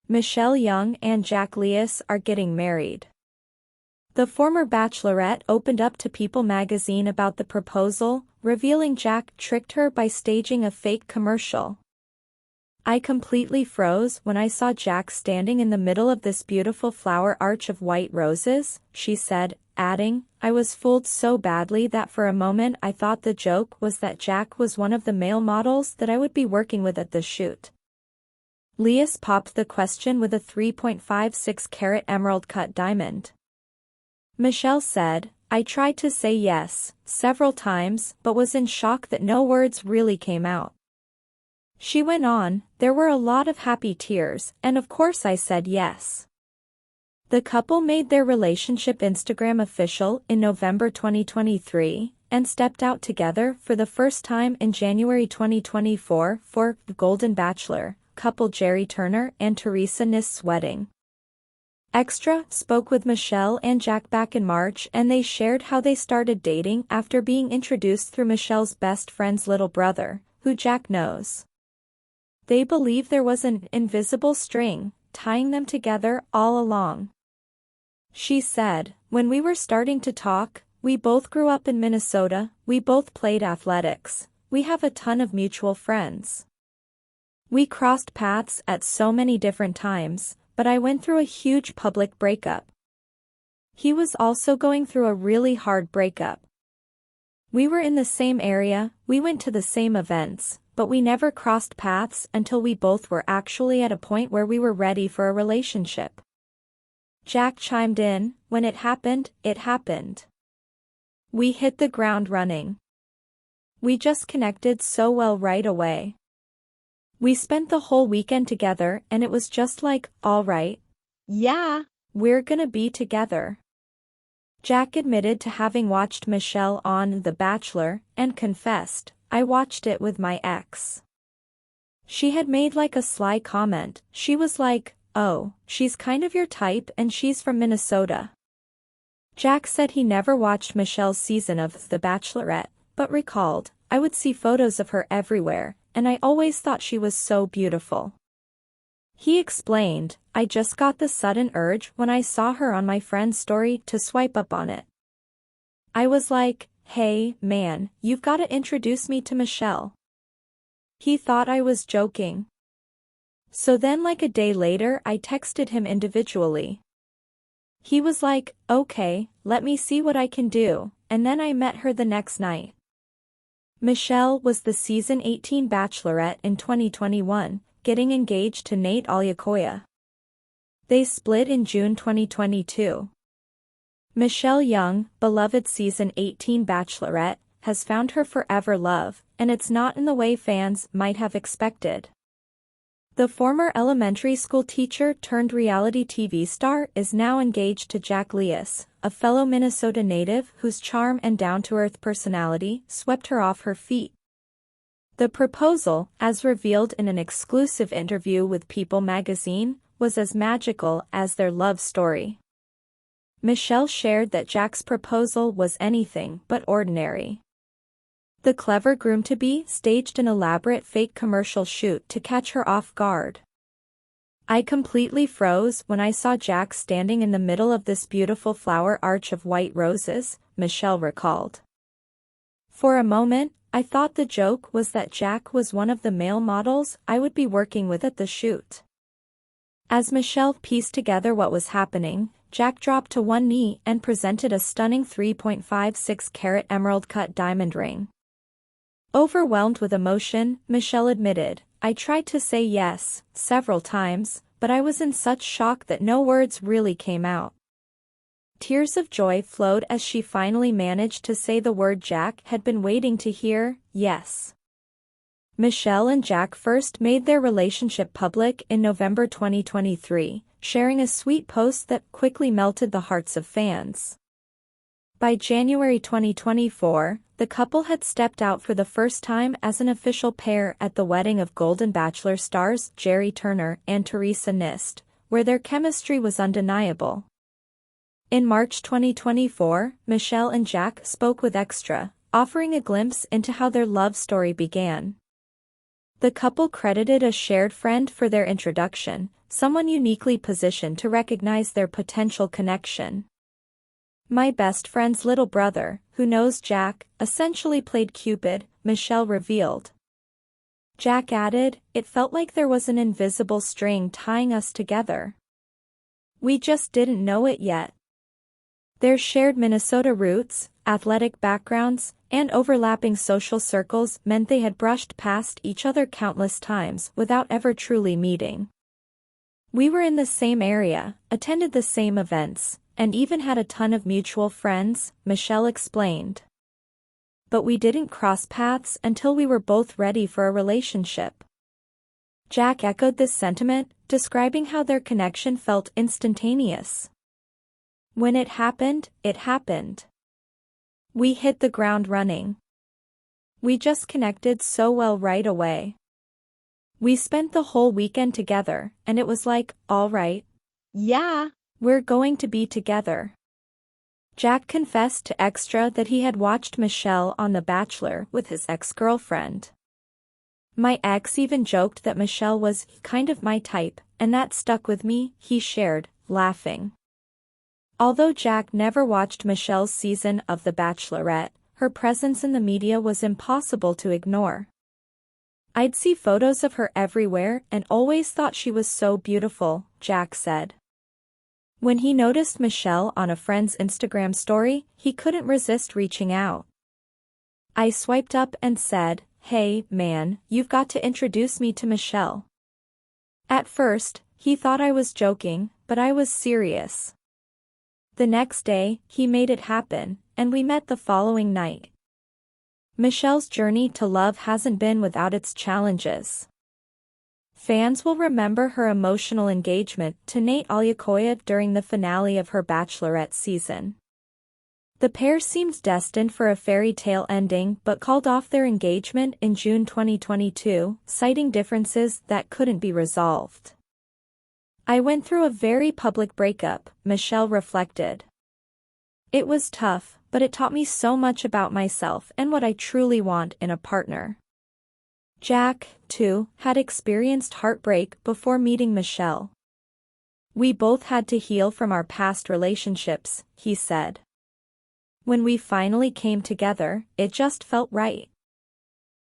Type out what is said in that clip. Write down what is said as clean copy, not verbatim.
Michelle Young and Jack Leius are getting married. The former Bachelorette opened up to People magazine about the proposal, revealing Jack tricked her by staging a fake commercial. "I completely froze when I saw Jack standing in the middle of this beautiful flower arch of white roses," she said, adding, "I was fooled so badly that for a moment I thought the joke was that Jack was one of the male models that I would be working with at the shoot." Leius popped the question with a 3.56-carat emerald-cut diamond. Michelle said, "I tried to say yes several times but was in shock that no words really came out." She went on, "There were a lot of happy tears, and of course I said yes." The couple made their relationship Instagram official in November 2023, and stepped out together for the first time in January 2024 for The Golden Bachelor, couple Jerry Turner and Teresa Nist's wedding. Extra spoke with Michelle and Jack back in March, and they shared how they started dating after being introduced through Michelle's best friend's little brother, who Jack knows. They believe there was an invisible string tying them together all along. She said, "When we were starting to talk, we both grew up in Minnesota, we both played athletics, we have a ton of mutual friends. We crossed paths at so many different times, but I went through a huge public breakup. He was also going through a really hard breakup. We were in the same area, we went to the same events, but we never crossed paths until we both were actually at a point where we were ready for a relationship." Jack chimed in, "When it happened, it happened. We hit the ground running. We just connected so well right away. We spent the whole weekend together and it was just like, all right, yeah, we're gonna be together." Jack admitted to having watched Michelle on The Bachelor, and confessed, "I watched it with my ex. She had made like a sly comment, she was like, 'Oh, she's kind of your type and she's from Minnesota.'" Jack said he never watched Michelle's season of The Bachelorette, but recalled, "I would see photos of her everywhere, and I always thought she was so beautiful." He explained, "I just got the sudden urge when I saw her on my friend's story to swipe up on it. I was like, hey, man, you've got to introduce me to Michelle." He thought I was joking. "So then like a day later I texted him individually. He was like, okay, let me see what I can do, and then I met her the next night." Michelle was the season 18 Bachelorette in 2021, getting engaged to Nate Alyakoya. They split in June 2022. Michelle Young, beloved season 18 Bachelorette, has found her forever love, and it's not in the way fans might have expected. The former elementary school teacher turned reality TV star is now engaged to Jack Leius, a fellow Minnesota native whose charm and down-to-earth personality swept her off her feet. The proposal, as revealed in an exclusive interview with People magazine, was as magical as their love story. Michelle shared that Jack's proposal was anything but ordinary. The clever groom-to-be staged an elaborate fake commercial shoot to catch her off guard. "I completely froze when I saw Jack standing in the middle of this beautiful flower arch of white roses," Michelle recalled. "For a moment, I thought the joke was that Jack was one of the male models I would be working with at the shoot." As Michelle pieced together what was happening, Jack dropped to one knee and presented a stunning 3.56-carat emerald-cut diamond ring. Overwhelmed with emotion, Michelle admitted, "I tried to say yes several times, but I was in such shock that no words really came out." Tears of joy flowed as she finally managed to say the word Jack had been waiting to hear, yes. Michelle and Jack first made their relationship public in November 2023, sharing a sweet post that quickly melted the hearts of fans. By January 2024, the couple had stepped out for the first time as an official pair at the wedding of Golden Bachelor stars Jerry Turner and Teresa Nist, where their chemistry was undeniable. In March 2024, Michelle and Jack spoke with Extra, offering a glimpse into how their love story began. The couple credited a shared friend for their introduction, someone uniquely positioned to recognize their potential connection. My best friend's little brother, who knows Jack, essentially played Cupid, Michelle revealed. Jack added, "It felt like there was an invisible string tying us together. We just didn't know it yet." Their shared Minnesota roots, athletic backgrounds, and overlapping social circles meant they had brushed past each other countless times without ever truly meeting. "We were in the same area, attended the same events, and even had a ton of mutual friends," Michelle explained. "But we didn't cross paths until we were both ready for a relationship." Jack echoed this sentiment, describing how their connection felt instantaneous. "When it happened, it happened. We hit the ground running. We just connected so well right away. We spent the whole weekend together, and it was like, all right. Yeah. We're going to be together." Jack confessed to Extra that he had watched Michelle on The Bachelor with his ex-girlfriend. "My ex even joked that Michelle was kind of my type, and that stuck with me," he shared, laughing. Although Jack never watched Michelle's season of The Bachelorette, her presence in the media was impossible to ignore. "I'd see photos of her everywhere and always thought she was so beautiful," Jack said. When he noticed Michelle on a friend's Instagram story, he couldn't resist reaching out. "I swiped up and said, 'Hey, man, you've got to introduce me to Michelle.' At first, he thought I was joking, but I was serious. The next day, he made it happen, and we met the following night." Michelle's journey to love hasn't been without its challenges. Fans will remember her emotional engagement to Nate Alyakoya during the finale of her Bachelorette season. The pair seemed destined for a fairy tale ending but called off their engagement in June 2022, citing differences that couldn't be resolved. "I went through a very public breakup," Michelle reflected. "It was tough, but it taught me so much about myself and what I truly want in a partner." Jack, too, had experienced heartbreak before meeting Michelle. "We both had to heal from our past relationships," he said. "When we finally came together, it just felt right.